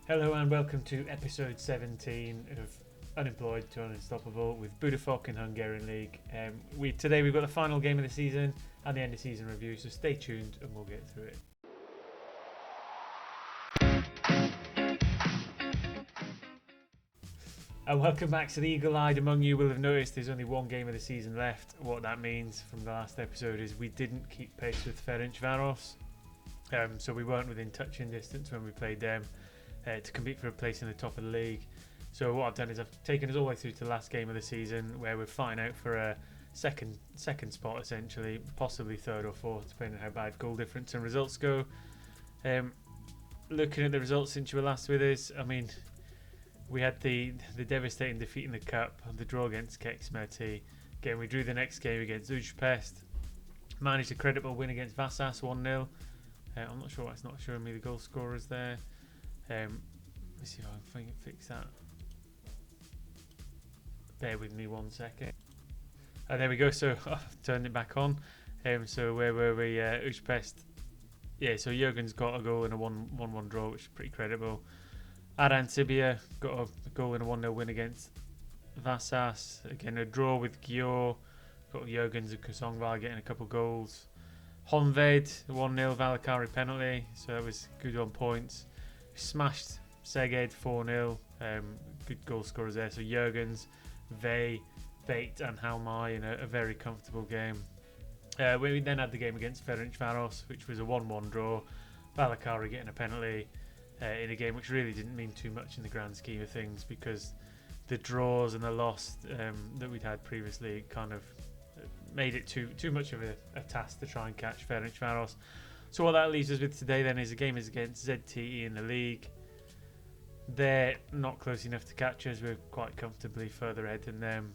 Hello and welcome to episode 17 of Unemployed to Unstoppable with Budafok in Hungarian League. Today we've got the final game of the season and the end of season review, so stay tuned and we'll get through it. And welcome back. So the eagle-eyed among you will have noticed there's only one game of the season left. What that means from the last episode is we didn't keep pace with Ferencváros, so we weren't within touching distance when we played them. To compete for a place in the top of the league. So what I've done is I've taken us all the way through to the last game of the season where we're fighting out for a second spot essentially, possibly third or fourth depending on how bad goal difference and results go. Looking at the results since you were last with us, I mean we had the devastating defeat in the cup, the draw against Kecsmeti. Again we drew the next game against Újpest, managed a creditable win against Vasas 1-0. I'm not sure why it's not showing me the goal scorers there. Let's see if I can fix that. Bear with me 1 second. There we go. So I've turned it back on. So where were we? Újpest. Yeah. So Jürgen's got a goal in a 1-1 draw, which is pretty credible. Aran Sibia got a goal in a 1-0 win against Vasas. Again, a draw with Győr. Got Jürgen's and Kosongvar getting a couple goals. Honvéd 1-0 Valakari penalty. So that was good on points. Smashed Szeged 4-0. Good goal scorers there. So Jürgens, Vej, Bate and Halmai in a very comfortable game. We then had the game against Ferencváros, which was a 1-1 draw. Valakari getting a penalty in a game which really didn't mean too much in the grand scheme of things because the draws and the loss that we'd had previously kind of made it too much of a task to try and catch Ferencváros. So what that leaves us with today then is a game against ZTE in the league. They're not close enough to catch us. We're quite comfortably further ahead than them.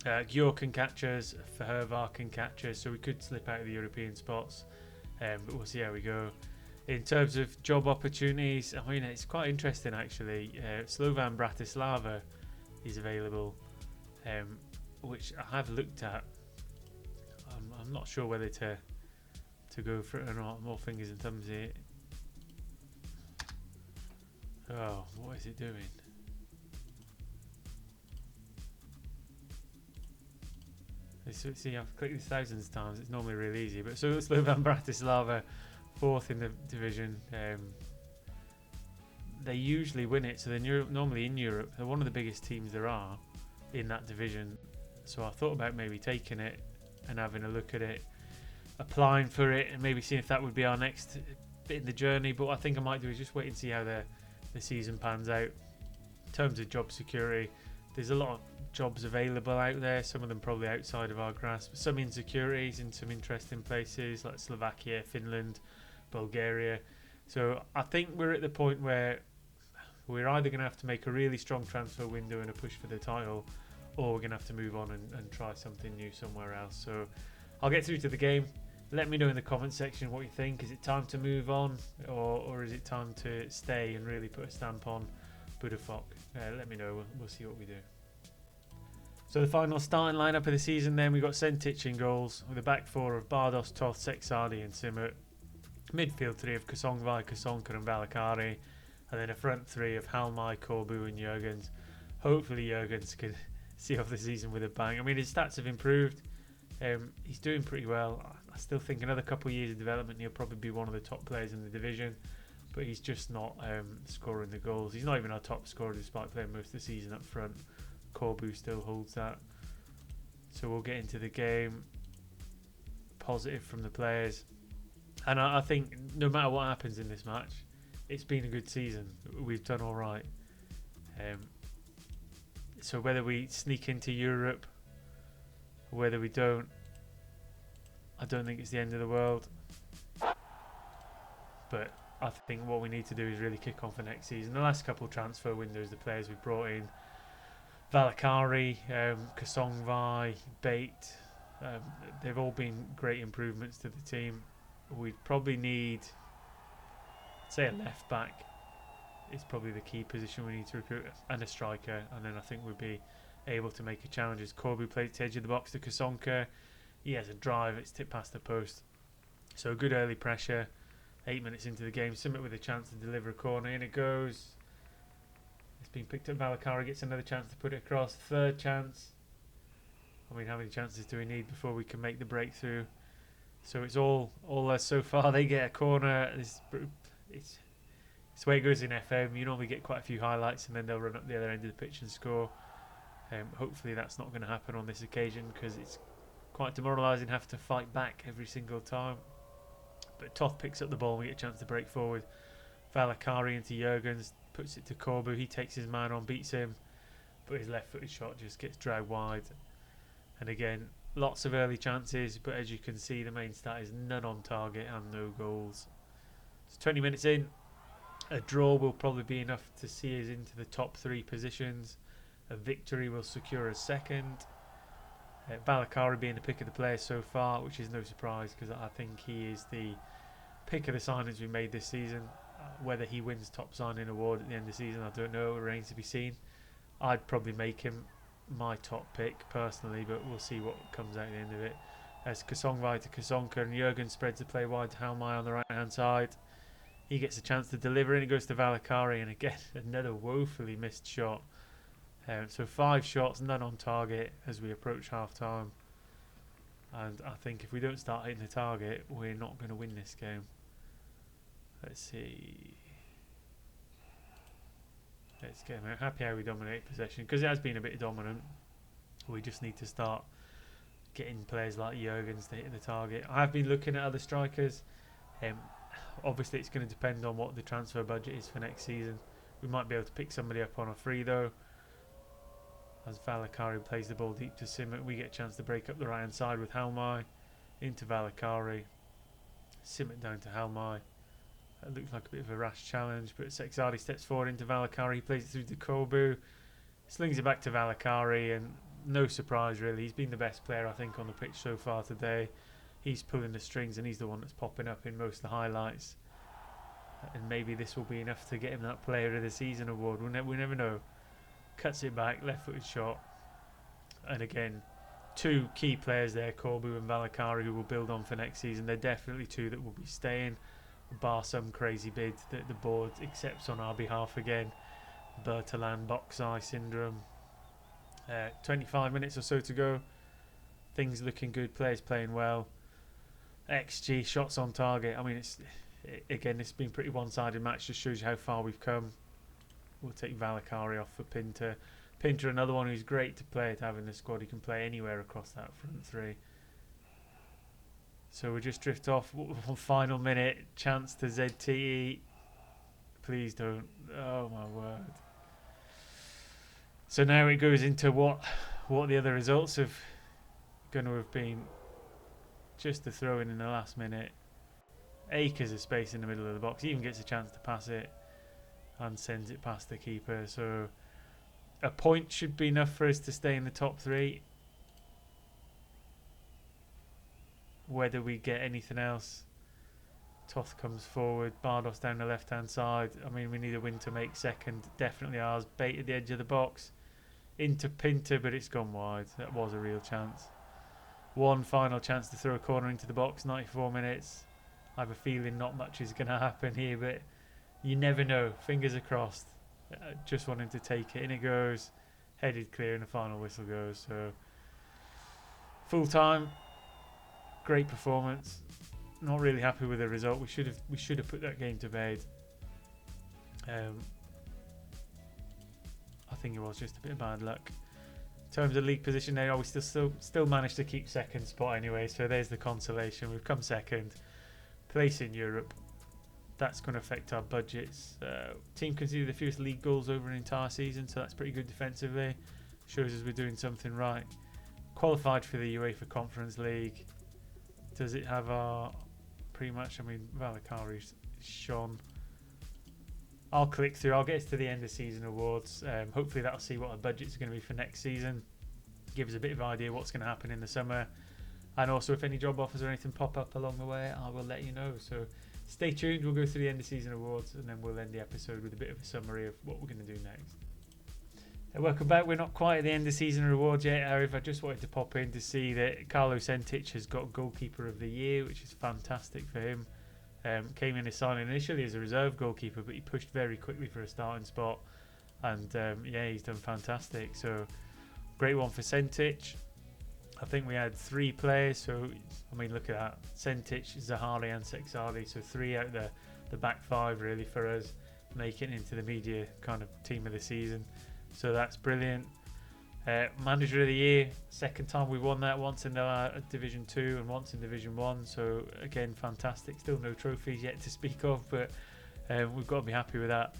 Győr can catch us, Fehervar can catch us, so we could slip out of the European spots. But we'll see how we go. In terms of job opportunities, I mean, it's quite interesting actually. Slovan Bratislava is available, which I have looked at. I'm not sure whether to go for it or not. More fingers and thumbs here. Oh, what is it doing? See, I've clicked this thousands of times. It's normally really easy. But so Slovan Bratislava, fourth in the division. They usually win it, so they're normally in Europe. They're one of the biggest teams there are in that division. So I thought about maybe taking it and having a look at it, applying for it and maybe seeing if that would be our next bit in the journey. But what I think I might do is just wait and see how the season pans out. In terms of job security, there's a lot of jobs available out there, some of them probably outside of our grasp, some insecurities in some interesting places like Slovakia, Finland, Bulgaria. So I think we're at the point where we're either going to have to make a really strong transfer window and a push for the title, or we're going to have to move on and try something new somewhere else. So I'll get through to the game. Let me know in the comment section what you think. Is it time to move on, or is it time to stay and really put a stamp on Budafok? Let me know. We'll see what we do. So the final starting lineup of the season then, we got Sentic in goals with a back four of Bardos, Toth, Sexardi and Simut. Midfield three of Kosongvar, Kosonka and Valakari. And then a front three of Halmai, Corbu and Jürgens. Hopefully Jürgens can see off the season with a bang. I mean, his stats have improved. He's doing pretty well. I still think another couple of years of development he'll probably be one of the top players in the division, but he's just not scoring the goals. He's not even our top scorer despite playing most of the season up front. Corbu still holds that. So we'll get into the game. Positive from the players. And I think no matter what happens in this match, it's been a good season. We've done all right. So whether we sneak into Europe, whether we don't, I don't think it's the end of the world. But I think what we need to do is really kick on for next season. The last couple of transfer windows, the players we've brought in, Valakari, Kosongvar, Bate, they've all been great improvements to the team. We probably need, say, a left back is probably the key position we need to recruit, and a striker, and then I think we'd be able to make a challenge. As Corbu plays to edge of the box to Kosonka, he has a drive, it's tipped past the post. So good early pressure. 8 minutes into the game, Simut with a chance to deliver a corner, in it goes. been picked up. Valakari gets another chance to put it across. Third chance. I mean, how many chances do we need before we can make the breakthrough? So it's all so far. They get a corner. It's the way it goes in FM. You normally get quite a few highlights, and then they'll run up the other end of the pitch and score. Hopefully that's not going to happen on this occasion, because it's quite demoralising having to fight back every single time. But Toth picks up the ball and we get a chance to break forward. Valakari into Jurgens, puts it to Corbu. He takes his man on, beats him, but his left-footed shot just gets dragged wide. And again, lots of early chances, but as you can see, the main stat is none on target and no goals. It's 20 minutes in. A draw will probably be enough to see us into the top 3 positions. A victory will secure a second. Valakari being the pick of the players so far, which is no surprise, because I think he is the pick of the signings we made this season. Whether he wins top signing award at the end of the season, I don't know. It remains to be seen. I'd probably make him my top pick personally, but we'll see what comes out at the end of it. As Kasongvai to Kasonka, and Jurgen spreads the play wide to Halmai on the right hand side. He gets a chance to deliver, and it goes to Valakari, and again another woefully missed shot. So 5 shots, none on target as we approach half time. And I think if we don't start hitting the target, we're not going to win this game. Let's see. Let's get him out. Happy how we dominate possession, because it has been a bit dominant. We just need to start getting players like Jurgens to hit the target. I have been looking at other strikers. Obviously it's going to depend on what the transfer budget is for next season. We might be able to pick somebody up on a free though. As Valakari plays the ball deep to Simmet, we get a chance to break up the right hand side with Halmai. Into Valakari. Simmet down to Halmai. That looks like a bit of a rash challenge, but Sexadi steps forward into Valakari. He plays it through to Kobu. Slings it back to Valakari, and no surprise really. He's been the best player I think on the pitch so far today. He's pulling the strings, and he's the one that's popping up in most of the highlights. And maybe this will be enough to get him that Player of the Season award. We never know. Cuts it back, left-footed shot. And again, 2 key players there, Corbu and Valakari, who will build on for next season. They're definitely 2 that will be staying, bar some crazy bid that the board accepts on our behalf again. Bertalan box eye syndrome. 25 minutes or so to go. Things looking good, players playing well. XG, shots on target. I mean, it's been a pretty one-sided match. Just shows you how far we've come. We'll take Valakari off for Pinter. Pinter, another one who's great to play, to have in the squad. He can play anywhere across that front 3. So we just drift off. Final minute, chance to ZTE. Please don't. Oh my word. So now it goes into what the other results have going to have been. Just to throw in the last minute. Acres of space in the middle of the box. He even gets a chance to pass it and sends it past the keeper. So a point should be enough for us to stay in the top 3. Whether we get anything else. Toth comes forward. Bardos down the left hand side. I mean, we need a win to make second. Definitely ours. Bait at the edge of the box. Into Pinter, but it's gone wide. That was a real chance. One final chance to throw a corner into the box. 94 minutes. I have a feeling not much is going to happen here, but you never know. Fingers are crossed. Just wanting to take it. In it goes. Headed clear, and the final whistle goes. So full time. Great performance. Not really happy with the result. We should have put that game to bed. I think it was just a bit of bad luck. In terms of league position, now we still managed to keep second spot anyway. So there's the consolation. We've come second. Place in Europe. That's going to affect our budgets. Team conceded the fewest league goals over an entire season, so that's pretty good defensively. Shows us we're doing something right. Qualified for the UEFA Conference League. Does it have our pretty much? I mean, Valakari's shone. I'll click through. I'll get us to the end of season awards. Hopefully that'll see what our budget's going to be for next season. Give us a bit of idea what's going to happen in the summer. And also if any job offers or anything pop up along the way, I will let you know. So stay tuned. We'll go through the end of season awards, and then we'll end the episode with a bit of a summary of what we're going to do next. Welcome back. We're not quite at the end of season awards yet. However, I just wanted to pop in to see that Carlo Sentic has got goalkeeper of the year, which is fantastic for him. Came in as signing initially as a reserve goalkeeper, but he pushed very quickly for a starting spot and yeah, he's done fantastic. So great one for Sentic. I think we had 3 players, so I mean, look at that: Sentic, Zahari, and Sexadi. So 3 out the back 5 really for us, making it into the media kind of team of the season. So that's brilliant. Manager of the year, second time we won that, once in Division 2 and once in Division 1. So again, fantastic. Still no trophies yet to speak of, but we've got to be happy with that.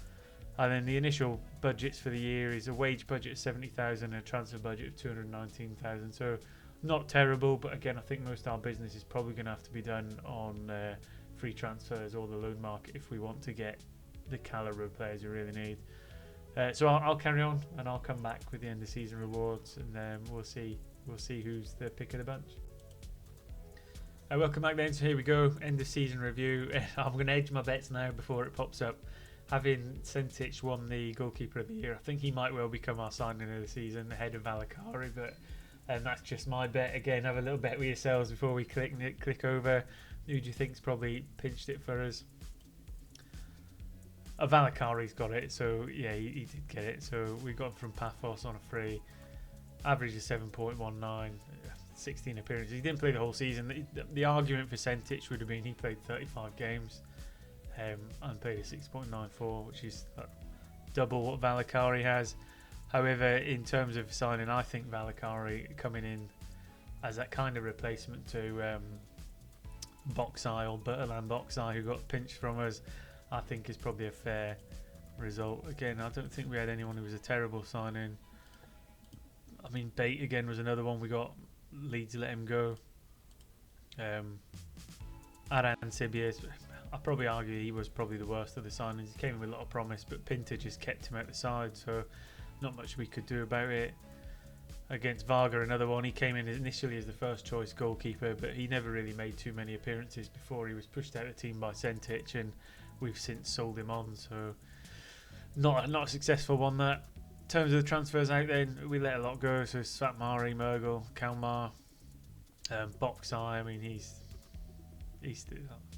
And then the initial budgets for the year is a wage budget of 70,000 and a transfer budget of 219,000. So not terrible, but again, I think most of our business is probably going to have to be done on free transfers or the loan market if we want to get the calibre of players we really need. So I'll carry on, and I'll come back with the end of season rewards, and we'll see who's the pick of the bunch. Welcome back then. So here we go, end of season review. I'm going to edge my bets now before it pops up. Having Sentic won the goalkeeper of the year, I think he might well become our signing of the season ahead of Valakari, but that's just my bet. Again, have a little bet with yourselves before we click over. Who do you think's probably pinched it for us? Valakari's got it, so yeah, he did get it. So we got him from Paphos on a free. Average is 7.19, 16 appearances. He didn't play the whole season. The argument for Sentic would have been he played 35 games and played a 6.94, which is double what Valakari has. However, in terms of signing, I think Valakari coming in as that kind of replacement to Boxai or Butterland Boxai, who got pinched from us, I think is probably a fair result. Again, I don't think we had anyone who was a terrible signing. I mean, Bate again was another one we got. Leeds let him go. Aran Sibies, I'd probably argue he was probably the worst of the signings. He came in with a lot of promise, but Pinter just kept him out the side, so not much we could do about it. Against Varga, another one, he came in initially as the first choice goalkeeper, but he never really made too many appearances before he was pushed out of the team by Sentic, and we've since sold him on, so not a successful one that. In terms of the transfers out then, we let a lot go, so Svatmari, Mergel, Kalmar, Boxai, I mean he's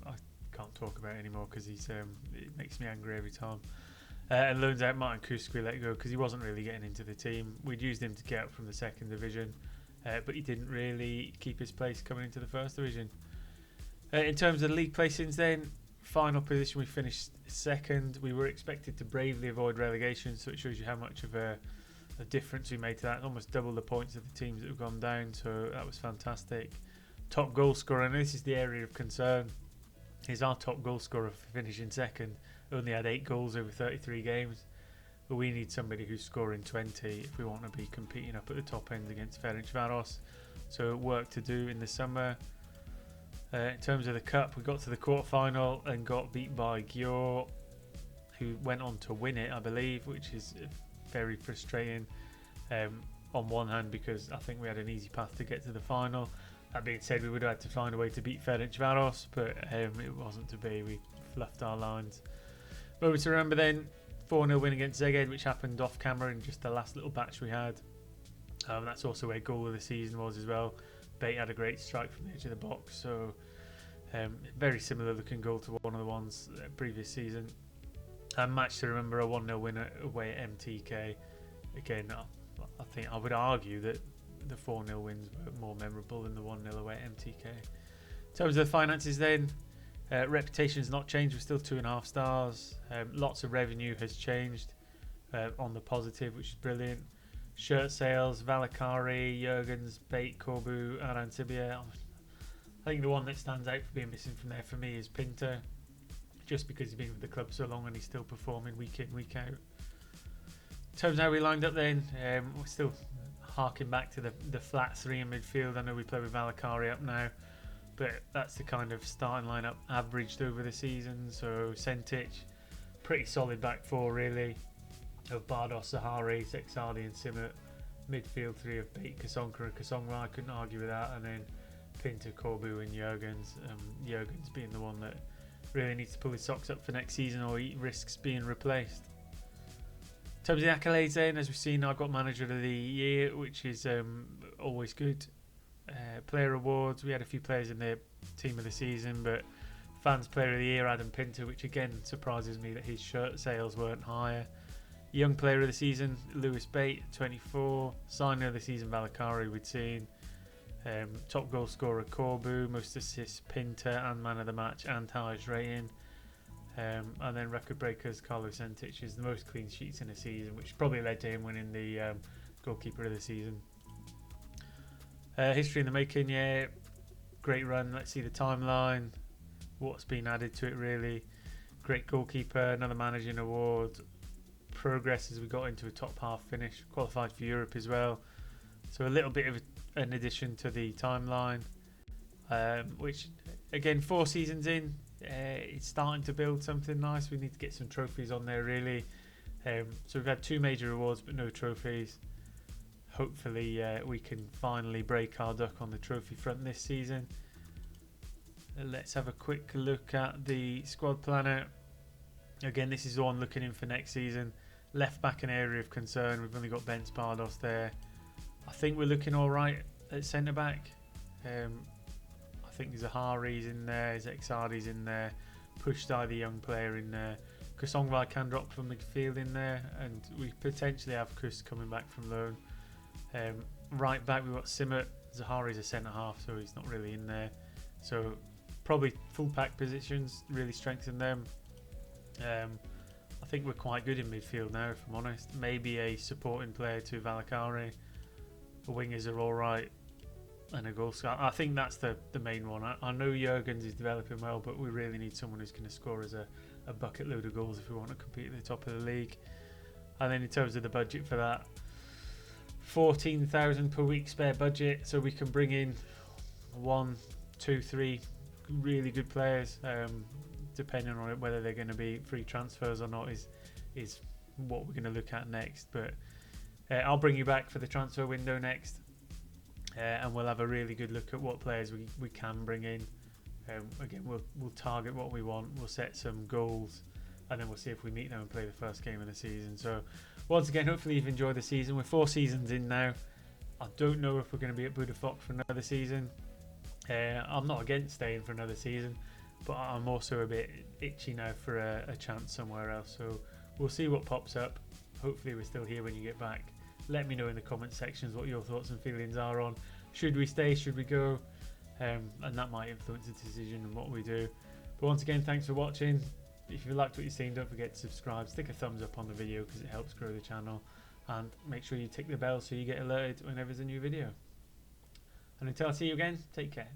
I can't talk about it anymore because it makes me angry every time. And loans out Martin Kusk we let go because he wasn't really getting into the team. We'd used him to get up from the second division, but he didn't really keep his place coming into the first division. In terms of the league placings then, final position we finished second. We were expected to bravely avoid relegation, so it shows you how much of a difference we made to that. Almost double the points of the teams that have gone down, so that was fantastic. Top goal scorer, and this is the area of concern, is our top goal scorer finishing second. Only had 8 goals over 33 games, but we need somebody who's scoring 20 if we want to be competing up at the top end against Ferencvaros. So work to do in the summer. In terms of the cup, we got to the quarter-final and got beat by Győr, who went on to win it, I believe, which is very frustrating on one hand because I think we had an easy path to get to the final. That being said, we would have had to find a way to beat Ferencvaros, but it wasn't to be. We fluffed our lines. Moment to remember then, 4-0 win against Szeged, which happened off camera in just the last little batch we had. That's also where goal of the season was as well. Bate had a great strike from the edge of the box, so very similar looking goal to one of the ones previous season. And match to remember, a 1-0 win away at MTK. Again, I think I would argue that the 4-0 wins were more memorable than the 1-0 away at MTK. In terms of the finances then, reputation's not changed, we're still 2.5 stars. Lots of revenue has changed on the positive, which is brilliant. Shirt sales, Valakari, Jurgens, Bate, Corbu, Aran Sibia. I think the one that stands out for being missing from there for me is Pinter, just because he's been with the club so long and he's still performing week in, week out. In terms of how we lined up then, we're still harking back to the flat 3 in midfield. I know we play with Valakari up now, but that's the kind of starting lineup averaged over the season. So Sentic, pretty solid back 4 really, of Bardos, Zahari, Sexadi and Simmet. Midfield 3 of Bate, Kasonka and Kasonga, I couldn't argue with that. And then Pinter, Corbu and Jurgens. Jurgens being the one that really needs to pull his socks up for next season or he risks being replaced. In terms of the accolades then, as we've seen, I got manager of the year, which is always good. Player awards, we had a few players in the team of the season, but fans player of the year, Adam Pinter, which again surprises me that his shirt sales weren't higher. Young player of the season, Lewis Bate, 24. Signer of the season, Valakari, we'd seen. Top goal scorer, Corbu. Most assists, Pinter. And man of the match, and highest rating. And then record breakers, Carlos Sentic is the most clean sheets in a season, which probably led to him winning the goalkeeper of the season. History in the making, yeah. Great run. Let's see the timeline. What's been added to it, really. Great goalkeeper, another managing award. Progress as we got into a top half finish. Qualified for Europe as well. So a little bit of an addition to the timeline. Which, again, 4 seasons in, it's starting to build something nice. We need to get some trophies on there, really. So we've had 2 major awards but no trophies. Hopefully we can finally break our duck on the trophy front this season. Let's have a quick look at the squad planner. Again, this is the one looking in for next season. Left back, an area of concern. We've only got Ben Spardos there. I think we're looking all right at centre back. I think Zahari's in there, Zexardi's in there, Pushtai, the young player, in there. Kusongvai can drop from midfield in there, and we potentially have Kus coming back from loan. Right back, we've got Simmert. Zahari's a centre half, so he's not really in there. So probably full pack positions, really strengthen them. I think we're quite good in midfield now, if I'm honest. Maybe a supporting player to Valakari. The wingers are alright. And a goal scorer. I think that's the main one. I know Jurgens is developing well, but we really need someone who's going to score as a bucket load of goals if we want to compete at the top of the league. And then in terms of the budget for that, 14,000 per week spare budget, so we can bring in 1, 2, 3 really good players, depending on whether they're going to be free transfers or not is what we're going to look at next. But I'll bring you back for the transfer window next, and we'll have a really good look at what players we can bring in. Again, we'll target what we want, we'll set some goals, and then we'll see if we meet them and play the first game of the season. So once again, hopefully you've enjoyed the season. We're 4 seasons in now. I don't know if we're going to be at Budafok for another season. I'm not against staying for another season, but I'm also a bit itchy now for a chance somewhere else. So we'll see what pops up. Hopefully we're still here when you get back. Let me know in the comment sections what your thoughts and feelings are on should we stay, should we go, and that might influence the decision and what we do. But once again, thanks for watching. If you liked what you've seen, don't forget to subscribe, stick a thumbs up on the video because it helps grow the channel, and make sure you tick the bell so you get alerted whenever there's a new video. And until I see you again, take care.